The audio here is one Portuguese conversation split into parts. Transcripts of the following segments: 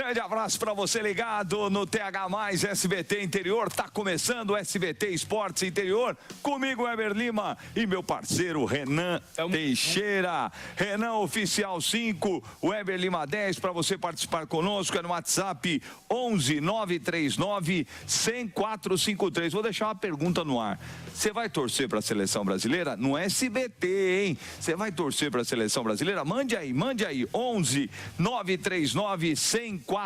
Grande abraço para você ligado no TH+, SBT Interior. Tá começando o SBT Esportes Interior. Comigo, Weber Lima e meu parceiro Renan Teixeira. Renan Oficial 5, Weber Lima 10, para você participar conosco. É no WhatsApp 11 939 10453. Vou deixar uma pergunta no ar. Você vai torcer para a seleção brasileira? No SBT, hein? Você vai torcer para a seleção brasileira? Mande aí. 11 939 10453.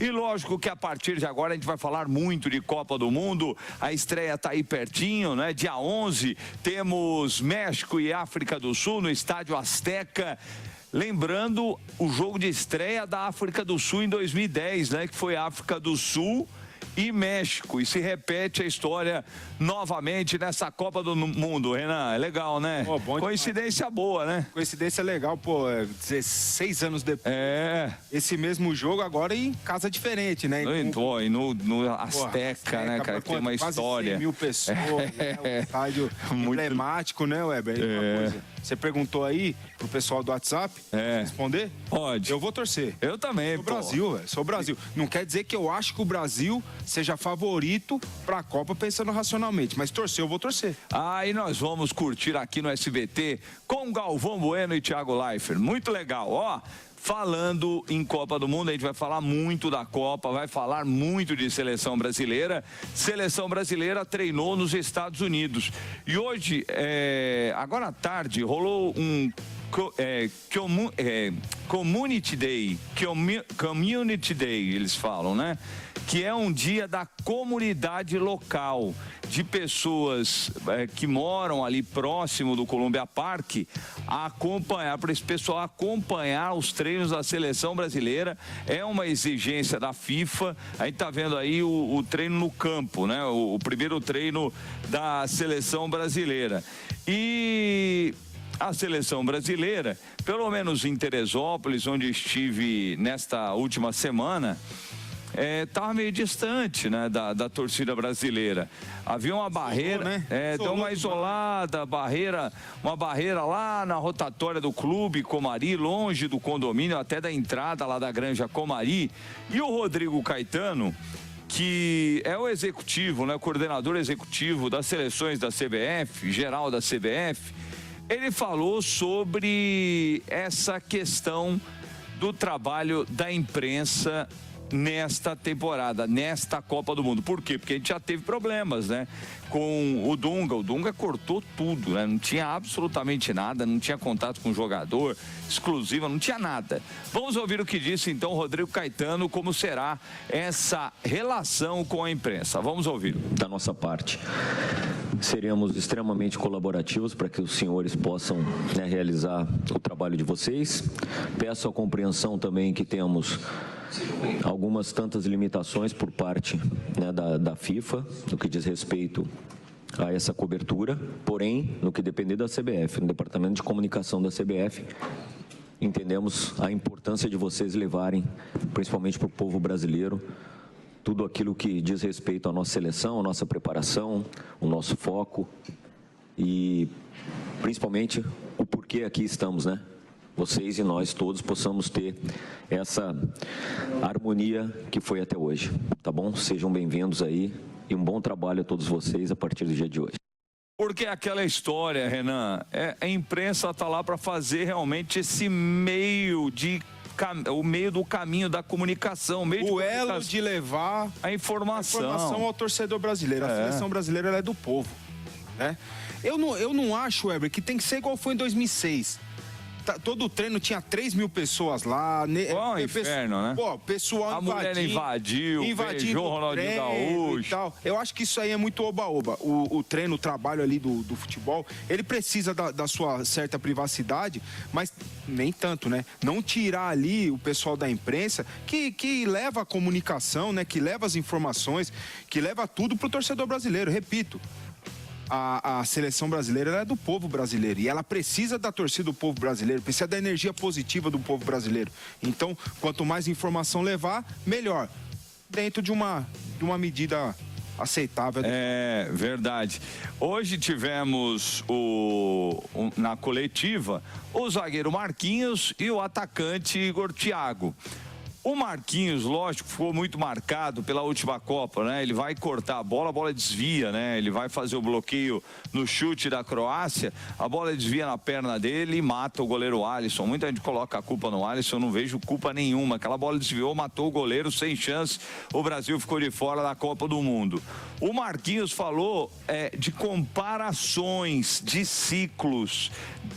E lógico que a partir de agora a gente vai falar muito de Copa do Mundo. A estreia tá aí pertinho, né? Dia 11 temos México e África do Sul no Estádio Azteca. Lembrando o jogo de estreia da África do Sul em 2010, né? Que foi África do Sul e México, e se repete a história novamente nessa Copa do Mundo, Renan. É legal, né? Pô, coincidência boa, né? Coincidência legal, pô, 16 anos depois. Esse mesmo jogo agora em casa diferente, né? No Azteca, né, cara? Tem uma história. 100 mil pessoas, né? Um estádio emblemático, né, Weber? Você perguntou aí pro pessoal do WhatsApp responder? Pode. Eu vou torcer. Eu também, Sou Brasil, velho. Sou Brasil. Não quer dizer que eu acho que o Brasil seja favorito pra Copa pensando racionalmente, mas torcer, eu vou torcer. E nós vamos curtir aqui no SBT com Galvão Bueno e Thiago Leifert. Muito legal, ó. Falando em Copa do Mundo, a gente vai falar muito da Copa, vai falar muito de seleção brasileira. Seleção brasileira treinou nos Estados Unidos. E hoje, agora à tarde, rolou um Community Day, eles falam, né? Que é um dia da comunidade local, de pessoas que moram ali próximo do Columbia Park, para esse pessoal acompanhar os treinos da seleção brasileira. É uma exigência da FIFA. A gente tá vendo aí o treino no campo, né? O primeiro treino da seleção brasileira. E a seleção brasileira, pelo menos em Teresópolis, onde estive nesta última semana, estava meio distante, né, da torcida brasileira. Havia uma barreira, deu uma isolada, uma barreira lá na rotatória do Clube Comari, longe do condomínio, até da entrada lá da Granja Comari. E o Rodrigo Caetano, que é o executivo, né, coordenador executivo das seleções da CBF, geral da CBF, ele falou sobre essa questão do trabalho da imprensa nesta temporada, nesta Copa do Mundo. Por quê? Porque a gente já teve problemas, né? Com o Dunga. O Dunga cortou tudo, né? Não tinha absolutamente nada, não tinha contato com o jogador, exclusiva, não tinha nada. Vamos ouvir o que disse então Rodrigo Caetano, como será essa relação com a imprensa. Vamos ouvir. Da nossa parte, seremos extremamente colaborativos para que os senhores possam, né, realizar o trabalho de vocês. Peço a compreensão também que temos algumas tantas limitações por parte, né, da FIFA, no que diz respeito a essa cobertura, porém, no que depender da CBF, no Departamento de Comunicação da CBF, entendemos a importância de vocês levarem, principalmente para o povo brasileiro, tudo aquilo que diz respeito à nossa seleção, à nossa preparação, o nosso foco e, principalmente, o porquê aqui estamos, né? Vocês e nós todos possamos ter essa harmonia que foi até hoje, tá bom? Sejam bem-vindos aí e um bom trabalho a todos vocês a partir do dia de hoje. Porque aquela história, Renan, a imprensa está lá para fazer realmente esse meio o meio do caminho da comunicação, o elo de levar a informação ao torcedor brasileiro. A seleção brasileira ela é do povo, né? Eu não acho, Weber, que tem que ser igual foi em 2006. Todo o treino tinha 3 mil pessoas lá. Ó, inferno, né? Pô, pessoal a mulher invadiu beijou o Ronaldinho Gaúcho e tal. Eu acho que isso aí é muito oba-oba. O treino, o trabalho ali do futebol, ele precisa da sua certa privacidade, mas nem tanto, né? Não tirar ali o pessoal da imprensa que leva a comunicação, né? Que leva as informações, que leva tudo pro torcedor brasileiro. Repito, a seleção brasileira ela é do povo brasileiro e ela precisa da torcida do povo brasileiro, precisa da energia positiva do povo brasileiro. Então, quanto mais informação levar, melhor. Dentro de uma medida aceitável. É verdade. Hoje tivemos na coletiva o zagueiro Marquinhos e o atacante Igor Thiago. O Marquinhos, lógico, ficou muito marcado pela última Copa, né? Ele vai cortar a bola desvia, né? Ele vai fazer o bloqueio no chute da Croácia, a bola desvia na perna dele e mata o goleiro Alisson. Muita gente coloca a culpa no Alisson, eu não vejo culpa nenhuma. Aquela bola desviou, matou o goleiro sem chance. O Brasil ficou de fora da Copa do Mundo. O Marquinhos falou de comparações, de ciclos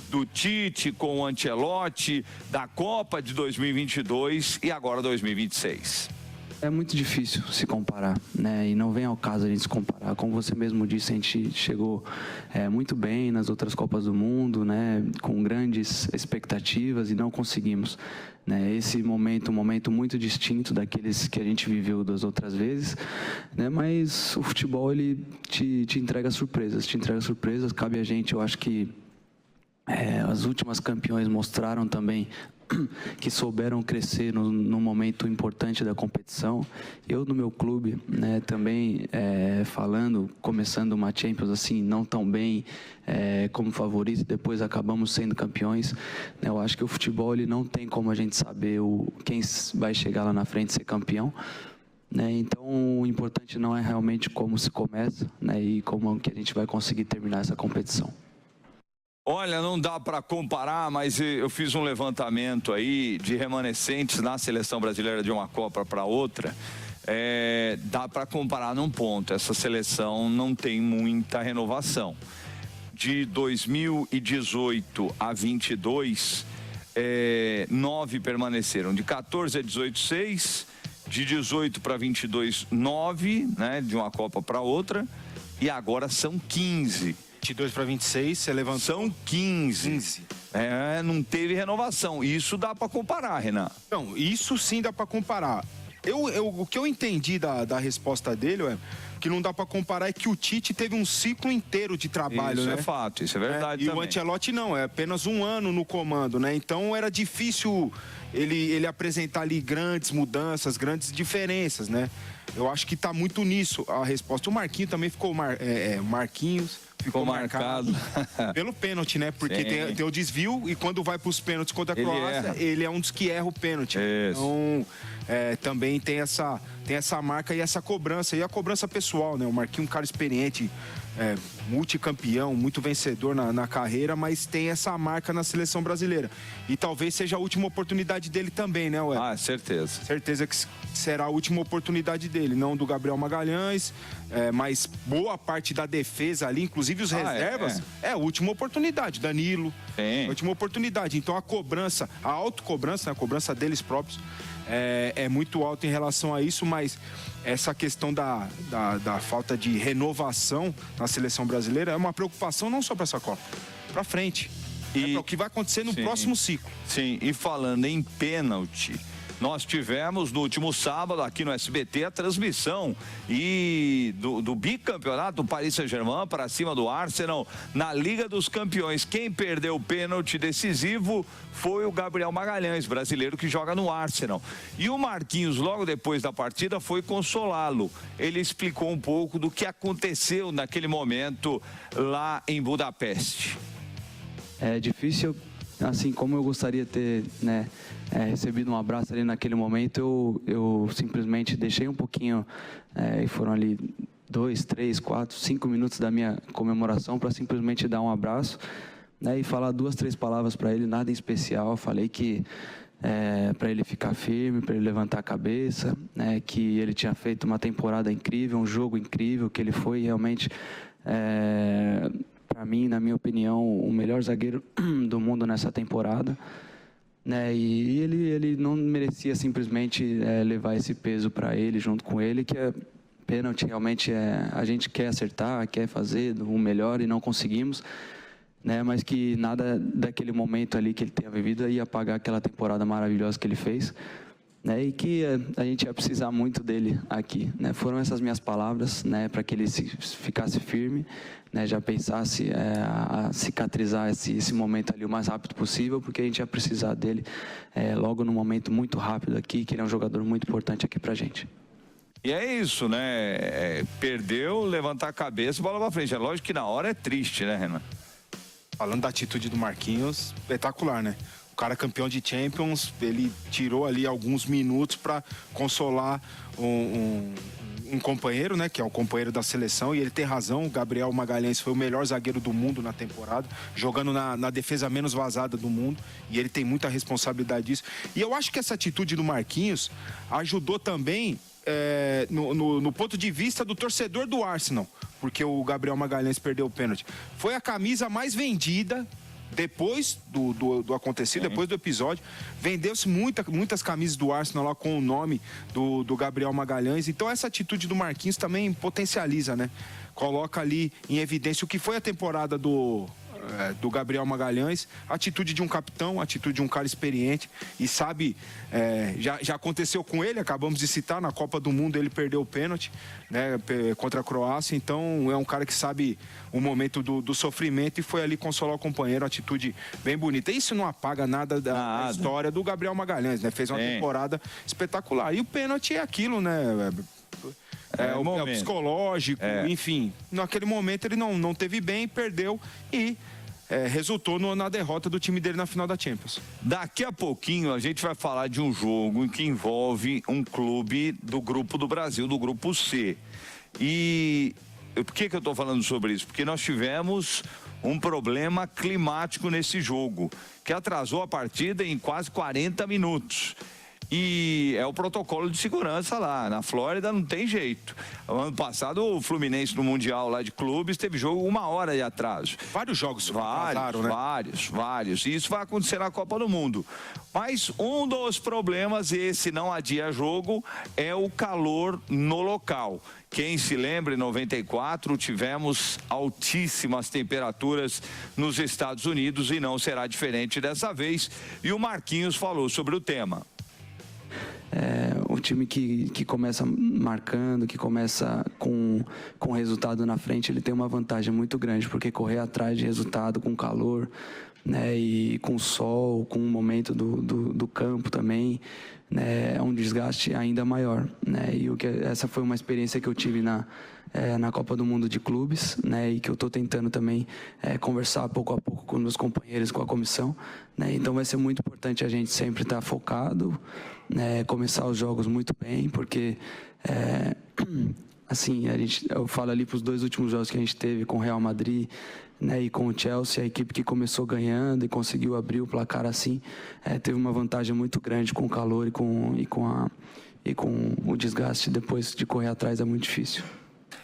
do Tite com o Ancelotti, da Copa de 2022 e agora 2026. É muito difícil se comparar, né? E não vem ao caso a gente se comparar. Como você mesmo disse, a gente chegou muito bem nas outras Copas do Mundo, né? Com grandes expectativas e não conseguimos, né? Esse momento, um momento muito distinto daqueles que a gente viveu das outras vezes, né? Mas o futebol, ele te entrega surpresas, cabe a gente, eu acho que as últimas campeões mostraram também que souberam crescer num momento importante da competição. Eu no meu clube, né, também começando uma Champions assim, não tão bem como favorito, depois acabamos sendo campeões, né. Eu acho que o futebol, ele não tem como a gente saber quem vai chegar lá na frente e ser campeão, né. Então o importante não é realmente como se começa, né, e como que a gente vai conseguir terminar essa competição. Olha, não dá para comparar, mas eu fiz um levantamento aí de remanescentes na seleção brasileira de uma Copa para outra. Dá para comparar num ponto. Essa seleção não tem muita renovação. De 2018 a 22, 9 permaneceram. De 14 a 18, 6. De 18 para 22, 9, né, de uma Copa para outra. E agora são 15. 22 para 26, você levantou. São 15. Não teve renovação. Isso dá para comparar, Renan. Não, isso sim dá para comparar. O que eu entendi da resposta dele, que não dá para comparar, é que o Tite teve um ciclo inteiro de trabalho, isso, né? Isso é fato, isso é verdade também. E o Ancelotti não, é apenas um ano no comando, né? Então era difícil ele apresentar ali grandes mudanças, grandes diferenças, né? Eu acho que tá muito nisso a resposta. O Marquinhos também ficou... Marquinhos... Ficou marcado pelo pênalti, né? Porque tem o desvio e quando vai para os pênaltis contra a Croácia, ele é um dos que erra o pênalti. Isso. Então, também tem essa marca e essa cobrança. E a cobrança pessoal, né? O Marquinhos, um cara experiente, multicampeão, muito vencedor na carreira, mas tem essa marca na seleção brasileira. E talvez seja a última oportunidade dele também, né, Ué? Ah, certeza. Certeza que será a última oportunidade dele, não do Gabriel Magalhães, mas boa parte da defesa ali, inclusive os reservas, é a última oportunidade. Danilo, última oportunidade. Então a cobrança, a autocobrança, né, a cobrança deles próprios, é muito alta em relação a isso, mas essa questão da falta de renovação na seleção brasileira é uma preocupação não só para essa Copa, para frente. E para o que vai acontecer no próximo ciclo. Sim, e falando em pênalti, nós tivemos no último sábado aqui no SBT a transmissão do bicampeonato do Paris Saint-Germain para cima do Arsenal na Liga dos Campeões. Quem perdeu o pênalti decisivo foi o Gabriel Magalhães, brasileiro que joga no Arsenal. E o Marquinhos, logo depois da partida, foi consolá-lo. Ele explicou um pouco do que aconteceu naquele momento lá em Budapeste. É difícil, assim como eu gostaria de ter, né, recebido um abraço ali naquele momento, eu simplesmente deixei um pouquinho, e foram ali 2, 3, 4, 5 minutos da minha comemoração para simplesmente dar um abraço, né, e falar 2, 3 palavras para ele, nada em especial. Falei que para ele ficar firme, para ele levantar a cabeça, né, que ele tinha feito uma temporada incrível, um jogo incrível, que ele foi realmente... para mim, na minha opinião, o melhor zagueiro do mundo nessa temporada, né? E ele não merecia simplesmente levar esse peso para ele, junto com ele, que pênalti realmente a gente quer acertar, quer fazer o melhor e não conseguimos, né? Mas que nada daquele momento ali que ele tenha vivido ia apagar aquela temporada maravilhosa que ele fez, né, e que a gente ia precisar muito dele aqui, né? Foram essas minhas palavras, né, para que ele ficasse firme, né, já pensasse a cicatrizar esse momento ali o mais rápido possível, porque a gente ia precisar dele logo num momento muito rápido aqui, que ele é um jogador muito importante aqui pra gente. E é isso, né? Perdeu, levantar a cabeça e bola pra frente. É lógico que na hora é triste, né, Renan? Falando da atitude do Marquinhos, espetacular, né? O cara campeão de Champions, ele tirou ali alguns minutos para consolar um companheiro, né, que é o companheiro da seleção, e ele tem razão, o Gabriel Magalhães foi o melhor zagueiro do mundo na temporada, jogando na defesa menos vazada do mundo, e ele tem muita responsabilidade disso. E eu acho que essa atitude do Marquinhos ajudou também no ponto de vista do torcedor do Arsenal, porque o Gabriel Magalhães perdeu o pênalti. Foi a camisa mais vendida depois do acontecido, depois do episódio. Vendeu-se muitas camisas do Arsenal lá com o nome do Gabriel Magalhães. Então essa atitude do Marquinhos também potencializa, né? Coloca ali em evidência o que foi a temporada do Gabriel Magalhães, a atitude de um capitão, a atitude de um cara experiente e sabe, já aconteceu com ele, acabamos de citar, na Copa do Mundo ele perdeu o pênalti, né, contra a Croácia, então é um cara que sabe o momento do sofrimento e foi ali consolar o companheiro, uma atitude bem bonita. Isso não apaga nada da história do Gabriel Magalhães, né, fez uma temporada espetacular. E o pênalti é aquilo, né, o psicológico, enfim. Naquele momento ele não teve bem, perdeu e resultou na derrota do time dele na final da Champions. Daqui a pouquinho a gente vai falar de um jogo que envolve um clube do Grupo do Brasil, do Grupo C. E por que eu estou falando sobre isso? Porque nós tivemos um problema climático nesse jogo, que atrasou a partida em quase 40 minutos. E é o protocolo de segurança lá. Na Flórida não tem jeito. Ano passado o Fluminense no Mundial lá de clubes teve jogo 1 hora de atraso. Vários jogos atrasaram, né? Vários. E isso vai acontecer na Copa do Mundo. Mas um dos problemas, esse não adia jogo, é o calor no local. Quem se lembra, em 94 tivemos altíssimas temperaturas nos Estados Unidos e não será diferente dessa vez. E o Marquinhos falou sobre o tema. O time que começa marcando, que começa com resultado na frente, ele tem uma vantagem muito grande, porque correr atrás de resultado com calor, né, e com sol, com o momento do campo também, né, é um desgaste ainda maior, né, e essa foi uma experiência que eu tive na Copa do Mundo de Clubes, né, e que eu estou tentando também conversar pouco a pouco com meus companheiros, com a comissão, né, então vai ser muito importante a gente sempre estar focado, né, começar os jogos muito bem, porque assim, eu falo ali para os 2 últimos jogos que a gente teve com o Real Madrid, né, e com o Chelsea, a equipe que começou ganhando e conseguiu abrir o placar assim, teve uma vantagem muito grande com o calor e com o desgaste depois de correr atrás, é muito difícil.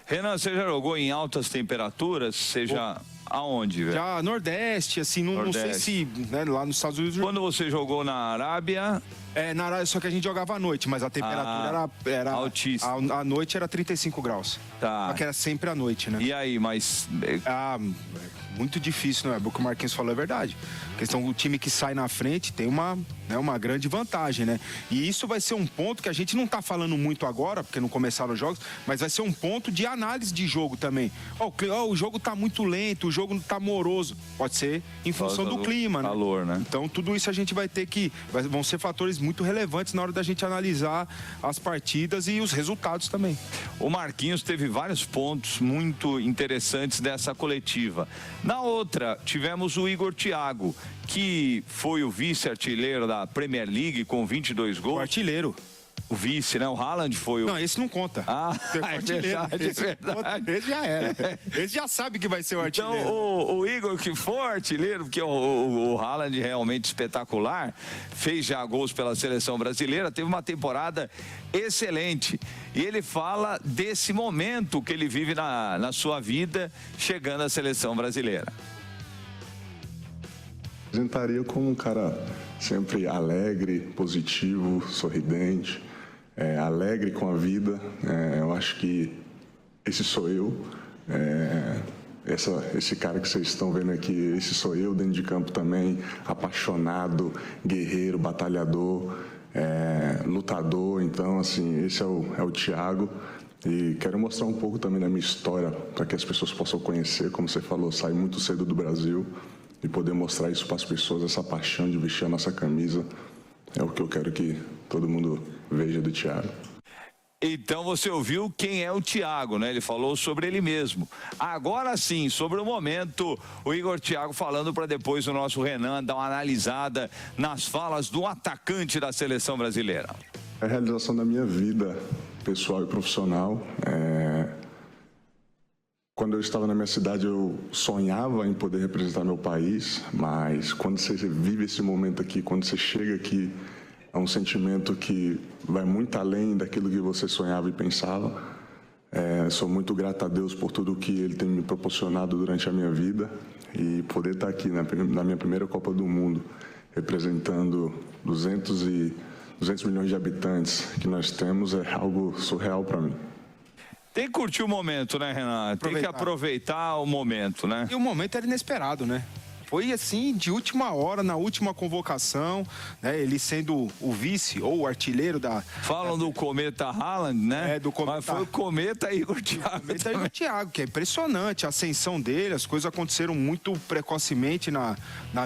Renan, você já jogou em altas temperaturas? Você já... Aonde, velho? Já Nordeste, assim, não sei se, né, lá nos Estados Unidos... Quando você jogou na Arábia... Na Arábia, só que a gente jogava à noite, mas a temperatura era altíssima. À noite era 35 graus. Tá. Só que era sempre à noite, né? E aí, mas... Muito difícil, né? O que o Marquinhos falou é verdade. A questão do time que sai na frente tem uma grande vantagem, né? E isso vai ser um ponto que a gente não tá falando muito agora, porque não começaram os jogos, mas vai ser um ponto de análise de jogo também. O jogo tá muito lento, o jogo tá moroso. Pode ser em função do clima, né? Calor, né? Então tudo isso a gente vai ter vão ser fatores muito relevantes na hora da gente analisar as partidas e os resultados também. O Marquinhos teve vários pontos muito interessantes dessa coletiva. Na outra, tivemos o Igor Thiago, que foi o vice-artilheiro da Premier League com 22 gols. O artilheiro. O vice, né? O Haaland foi o... Não, esse não conta. É verdade. Esse já era. Esse já sabe que vai ser o artilheiro. Então, o Igor, que for artilheiro, porque o Haaland realmente espetacular, fez já gols pela seleção brasileira, teve uma temporada excelente. E ele fala desse momento que ele vive na sua vida, chegando à seleção brasileira. Apresentaria como um cara sempre alegre, positivo, sorridente, alegre com a vida. Eu acho que esse sou eu. Esse cara que vocês estão vendo aqui, esse sou eu dentro de campo também, apaixonado, guerreiro, batalhador, lutador. Então, assim, esse é o Thiago. E quero mostrar um pouco também da minha história para que as pessoas possam conhecer. Como você falou, saí muito cedo do Brasil e poder mostrar isso para as pessoas, essa paixão de vestir a nossa camisa, é o que eu quero que todo mundo veja do Thiago. Então você ouviu quem é o Thiago, né? Ele falou sobre ele mesmo. Agora sim, sobre o momento, o Igor Thiago falando para depois o nosso Renan dar uma analisada nas falas do atacante da seleção brasileira. É a realização da minha vida pessoal e profissional. Quando eu estava na minha cidade, eu sonhava em poder representar meu país, mas quando você vive esse momento aqui, quando você chega aqui, é um sentimento que vai muito além daquilo que você sonhava e pensava. Sou muito grato a Deus por tudo que Ele tem me proporcionado durante a minha vida e poder estar aqui na minha primeira Copa do Mundo, representando 200 milhões de habitantes que nós temos, é algo surreal para mim. Tem que curtir o momento, né, Renan? Tem que aproveitar o momento, né? E o momento era inesperado, né? Foi assim, de última hora, na última convocação, né? Ele sendo o vice ou o artilheiro da... Falam do Cometa Haaland, né? Do Cometa. Mas foi o Cometa Igor Thiago. Cometa Igor Thiago, que é impressionante a ascensão dele, as coisas aconteceram muito precocemente na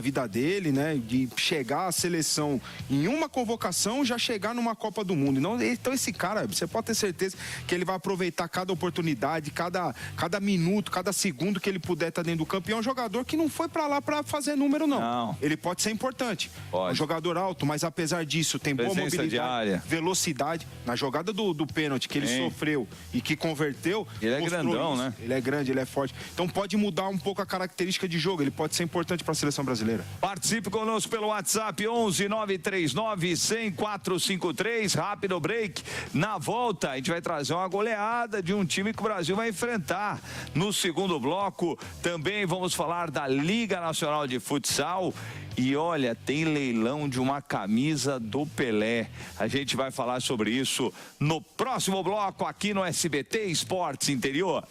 vida dele, né? De chegar à seleção em uma convocação, já chegar numa Copa do Mundo. Então esse cara, você pode ter certeza que ele vai aproveitar cada oportunidade, cada minuto, cada segundo que ele puder estar dentro do campo. E é um jogador que não foi pra lá pra fazer número, não. Ele pode ser importante. Pode. Um jogador alto, mas apesar disso, tem boa mobilidade, diária, velocidade. Na jogada do pênalti que ele sofreu e que converteu... Ele é grandão, isso. né? Ele é grande, ele é forte. Então pode mudar um pouco a característica de jogo. Ele pode ser importante para a seleção brasileira. Participe conosco pelo WhatsApp 11 939 100 453. Rápido break. Na volta, a gente vai trazer uma goleada de um time que o Brasil vai enfrentar. No segundo bloco, também vamos falar da Liga Nacional de Futsal. E olha, tem leilão de uma camisa do Pelé. A gente vai falar sobre isso no próximo bloco aqui no SBT Esportes Interior.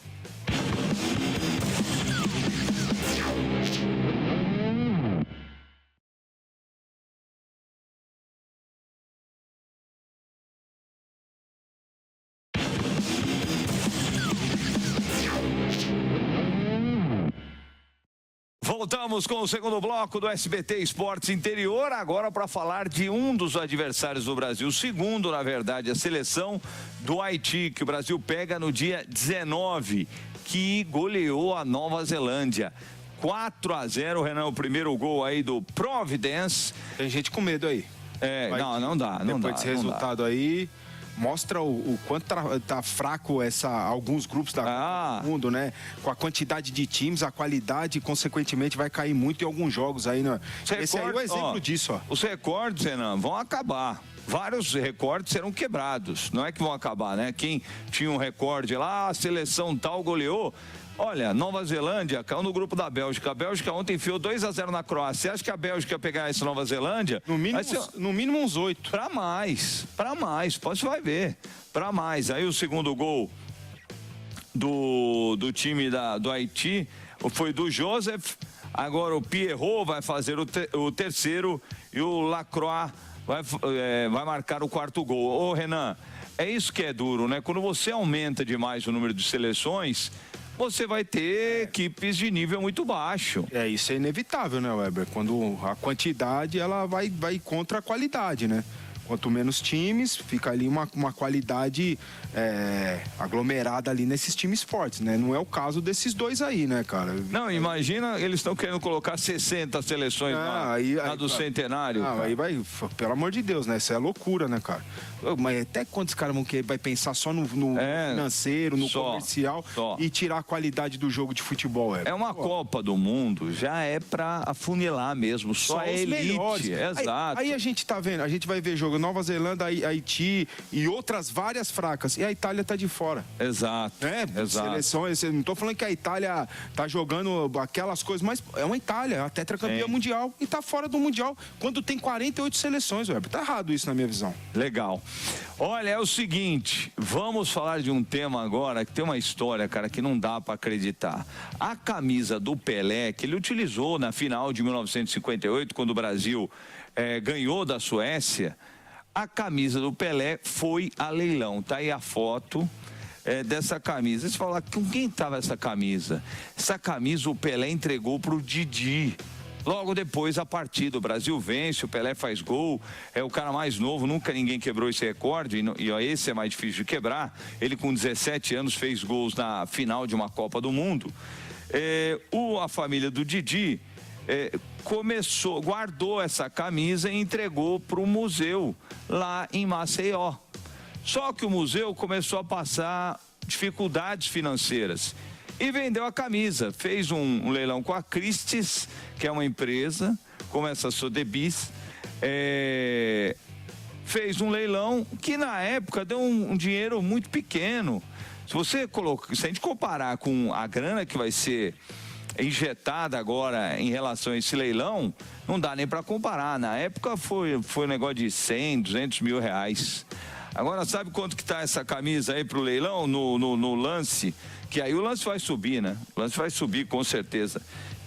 Voltamos com o segundo bloco do SBT Esportes Interior, agora para falar de um dos adversários do Brasil, o segundo, na verdade, a seleção do Haiti, que o Brasil pega no dia 19, que goleou a Nova Zelândia. 4-0, Renan, o primeiro gol aí do Providence. Tem gente com medo aí. Não dá. Depois desse resultado aí... Mostra o quanto tá fraco alguns grupos do mundo, né? Com a quantidade de times, a qualidade, consequentemente, vai cair muito em alguns jogos aí, né? Esse aí é o exemplo disso, ó. Os recordes, Renan, vão acabar. Vários recordes serão quebrados. Não é que vão acabar, né? Quem tinha um recorde lá, a seleção tal goleou. Olha, Nova Zelândia caiu no grupo da Bélgica. A Bélgica ontem enfiou 2-0 na Croácia. Você acha que a Bélgica ia pegar essa Nova Zelândia? No mínimo uns 8. Pra mais. Você vai ver. Pra mais. Aí o segundo gol do time do Haiti foi do Joseph. Agora o Pierrot vai fazer o terceiro e o Lacroix vai marcar o quarto gol. Ô, Renan, é isso que é duro, né? Quando você aumenta demais o número de seleções, você vai ter equipes de nível muito baixo. Isso é inevitável, né, Weber? Quando a quantidade ela vai contra a qualidade, né? Quanto menos times, fica ali uma qualidade aglomerada ali nesses times fortes, né? Não é o caso desses dois aí, né, cara? Não, imagina, eles estão querendo colocar 60 seleções na do Centenário. Aí vai, pelo amor de Deus, né? Isso é loucura, né, cara? Mas até quantos caras vai pensar só no financeiro, no comercial e tirar a qualidade do jogo de futebol? É uma Copa do Mundo, já é pra afunilar mesmo, só a elite. Melhores. Exato. Aí a gente tá vendo, a gente vai ver jogo Nova Zelândia, Haiti e outras várias fracas. E a Itália tá de fora. Exato. Exato. Seleções, não tô falando que a Itália tá jogando aquelas coisas, mas é uma Itália, a tetracampeã mundial e tá fora do mundial quando tem 48 seleções, Weber. Tá errado isso na minha visão. Legal. Olha, é o seguinte, vamos falar de um tema agora que tem uma história, cara, que não dá para acreditar. A camisa do Pelé, que ele utilizou na final de 1958, quando o Brasil ganhou da Suécia, a camisa do Pelé foi a leilão. Tá aí a foto dessa camisa. Você fala, com quem estava essa camisa? Essa camisa o Pelé entregou pro Didi. Logo depois, a partida, o Brasil vence, o Pelé faz gol, é o cara mais novo, nunca ninguém quebrou esse recorde, e esse é mais difícil de quebrar. Ele com 17 anos fez gols na final de uma Copa do Mundo. A família do Didi guardou essa camisa e entregou para o museu lá em Maceió. Só que o museu começou a passar dificuldades financeiras e vendeu a camisa. Fez um leilão com a Christie's, que é uma empresa, como essa Sotheby's, fez um leilão que na época deu um dinheiro muito pequeno. Se a gente comparar com a grana que vai ser injetada agora em relação a esse leilão, não dá nem para comparar. Na época foi um negócio de 100, 200 mil reais. Agora, sabe quanto que tá essa camisa aí pro leilão no lance? Que aí o lance vai subir, né? O lance vai subir com certeza.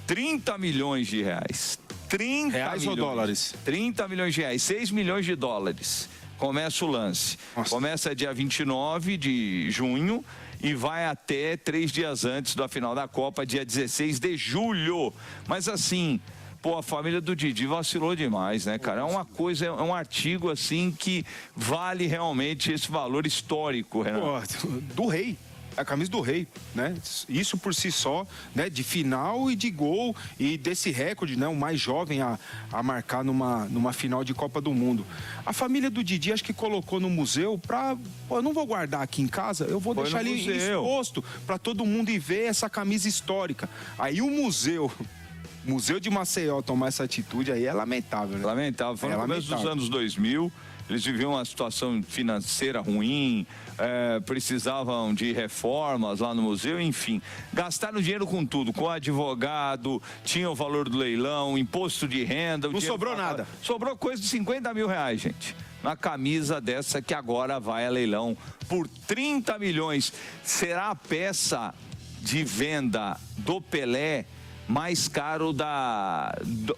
30 milhões de reais. 30 reais milhões. Ou dólares? 30 milhões de reais, 6 milhões de dólares. Começa o lance. Nossa. Começa dia 29 de junho e vai até 3 dias antes da final da Copa, dia 16 de julho. Mas assim, a família do Didi vacilou demais, né, cara? É uma coisa, é um artigo assim que vale realmente esse valor histórico, Renato. Do rei. A camisa do rei, né? Isso por si só, né? De final e de gol e desse recorde, né? O mais jovem a marcar numa final de Copa do Mundo. A família do Didi acho que colocou no museu eu não vou guardar aqui em casa, eu vou deixar ali exposto para todo mundo ir ver essa camisa histórica. Aí o Museu de Maceió tomar essa atitude aí é lamentável, né? Lamentável. Foi no começo dos anos 2000, eles viviam uma situação financeira ruim, precisavam de reformas lá no museu, enfim. Gastaram dinheiro com tudo, com advogado, tinha o valor do leilão, imposto de renda. Não sobrou nada. Sobrou coisa de 50 mil reais, gente. Na camisa dessa que agora vai a leilão por 30 milhões. Será a peça de venda do Pelé mais caro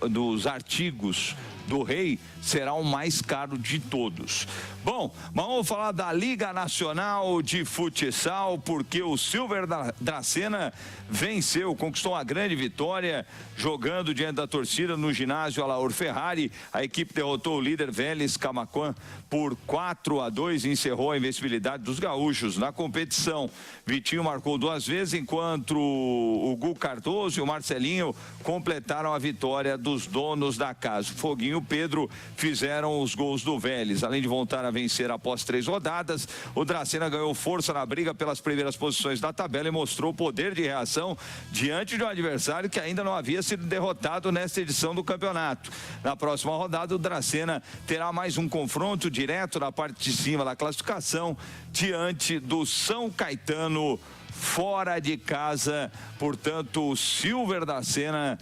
dos artigos do rei, será o mais caro de todos. Bom, vamos falar da Liga Nacional de Futsal, porque o Silver Dracena venceu, conquistou uma grande vitória, jogando diante da torcida no ginásio Alaor Ferrari. A equipe derrotou o líder Vélez Camaquã por 4-2 e encerrou a invencibilidade dos gaúchos na competição. Vitinho marcou 2 vezes, enquanto o Gu Cardoso e o Marcelinho completaram a vitória dos donos da casa. Foguinho e o Pedro fizeram os gols do Vélez. Além de voltar a vencer após 3 rodadas, o Dracena ganhou força na briga pelas primeiras posições da tabela e mostrou poder de reação diante de um adversário que ainda não havia sido derrotado nesta edição do campeonato. Na próxima rodada, o Dracena terá mais um confronto direto na parte de cima da classificação diante do São Caetano, fora de casa. Portanto, o Silver Dracena,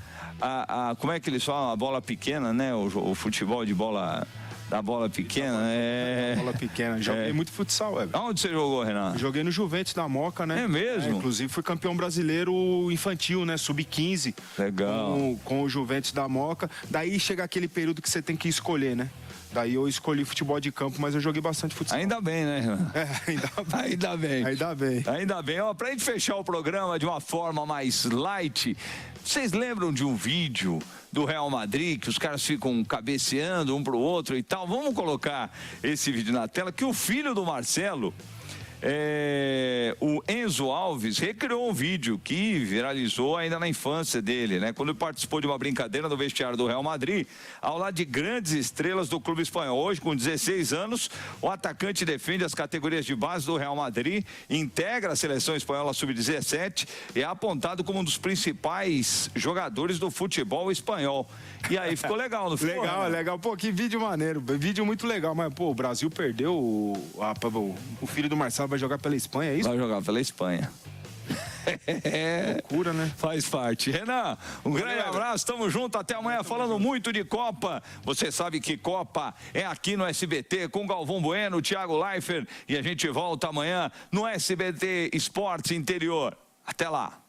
como é que eles falam? A bola pequena, né? O futebol de bola, da bola pequena. Bola pequena. Joguei muito futsal, Onde você jogou, Renan? Joguei no Juventus da Moca, né? É mesmo? Inclusive fui campeão brasileiro infantil, né? Sub-15. Legal. Com o Juventus da Moca. Daí chega aquele período que você tem que escolher, né? Daí eu escolhi futebol de campo, mas eu joguei bastante futsal. Ainda bem, né, Renan? Ainda bem. Ainda bem. Ainda bem. Ó, pra gente fechar o programa de uma forma mais light, vocês lembram de um vídeo do Real Madrid, que os caras ficam cabeceando um pro outro e tal? Vamos colocar esse vídeo na tela, que o filho do Marcelo, o Enzo Alves, recriou um vídeo que viralizou ainda na infância dele, né? Quando ele participou de uma brincadeira no vestiário do Real Madrid, ao lado de grandes estrelas do clube espanhol. Hoje, com 16 anos, o atacante defende as categorias de base do Real Madrid, integra a seleção espanhola sub-17 e é apontado como um dos principais jogadores do futebol espanhol. E aí ficou legal, não ficou? Legal. Pô, que vídeo maneiro. Vídeo muito legal, mas, pô, o Brasil perdeu. O filho do Marcelo vai jogar pela Espanha, é isso? Vai jogar pela Espanha. Loucura, né? Faz parte. Renan, um grande abraço, tamo junto, até amanhã falando muito de Copa. Você sabe que Copa é aqui no SBT com Galvão Bueno, Thiago Leifert, e a gente volta amanhã no SBT Esportes Interior. Até lá.